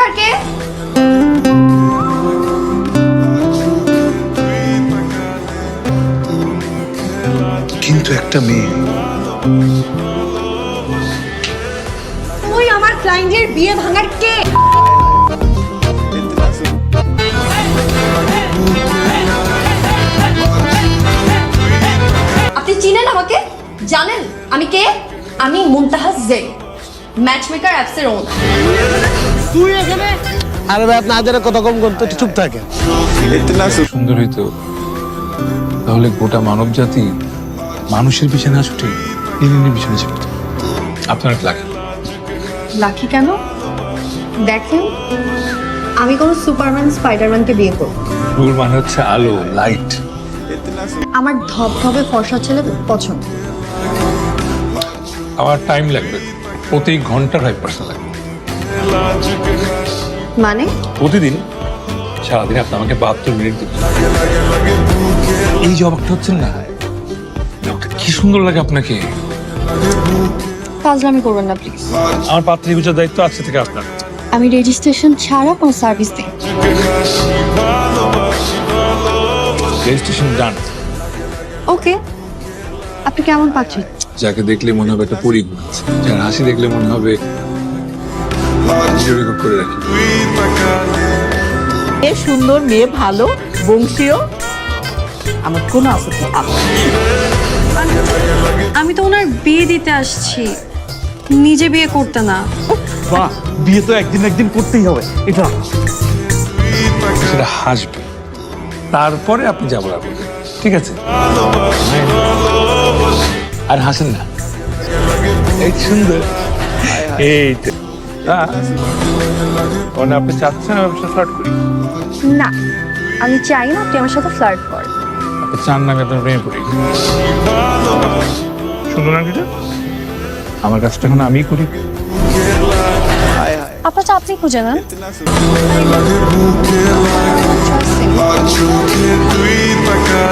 Maker কে? কিন্তু একটা মেয়ে। তুই আমার ক্লায়েন্টের বিয়ে ভাঙার কে? আপনি চিনেন আমাকে? জানেন আমি কে? আমি মুনতাহা জেড, ম্যাচমেকার অ্যাপসের ওনার। তুই এখানে? আরে ভাই আপনি আজারে কথা কম করতে চুপ থাকেন। সুন্দর হইতো তাহলে গোটা মানব জাতি মানুষের পিছনে না ছুটে এলিয়েনের পিছনে ছুটত। আপনার লাগে লাকি কেন? দেখেন, আমি কোনো সুপারম্যান স্পাইডারম্যানকে বিয়ে করব। রুল মানে হচ্ছে আলো, লাইট। আমার ধবধবে ফর্সা ছেলে পছন্দ। আমার টাইম লাগবে, প্রতি ঘন্টা 5% লাগবে। মানে? প্রতিদিন সারাদিন আপনি আমাকে 72 মিনিট দিবেন। এই যে অবাকটা হচ্ছেন না, কি সুন্দর লাগে আপনাকে। ফাজলামি করবেন না প্লিজ। আমার পাত্রী গুজার দায়িত্ব আছে থেকে আপনার। আমি রেজিস্ট্রেশন ছাড়া কোনো সার্ভিস দিই। রেজিস্ট্রেশন ডান। ওকে, আপনি কেমন পাচ্ছেন? যাকে দেখলে মনে হবে একটা পরি ঘুমাচ্ছে, যার হাসি দেখলে মনে হবে রেকর্ড করে রাখি। মেয়ে সুন্দর, মেয়ে ভালো, বংশীয়, আমার কোনো আপত্তি আছে? আমি তো ওনার বিয়ে দিতে আসছি, নিজে বিয়ে করতে না। বাহ, বিয়ে তো একদিন একদিন করতেই হবে। এটা সেটা হাসবে, তারপরে আপনি যা বলার বলবেন, ঠিক আছে? আর হাসেন না, এই সুন্দর, এই তো। মানে আপনি চাচ্ছেন আমি আপনার ফ্লার্ট করি? না, আমি চাই না আপনি আমার সাথে ফ্লার্ট করেন। আপনি চান না আমি আপনার প্রেমে পড়ি? সুন্দর না কিছু? আমার কাজটা এখন আমিই করি। আপনারটা আপনি খুঁজে নেন। Tudo e pra cá,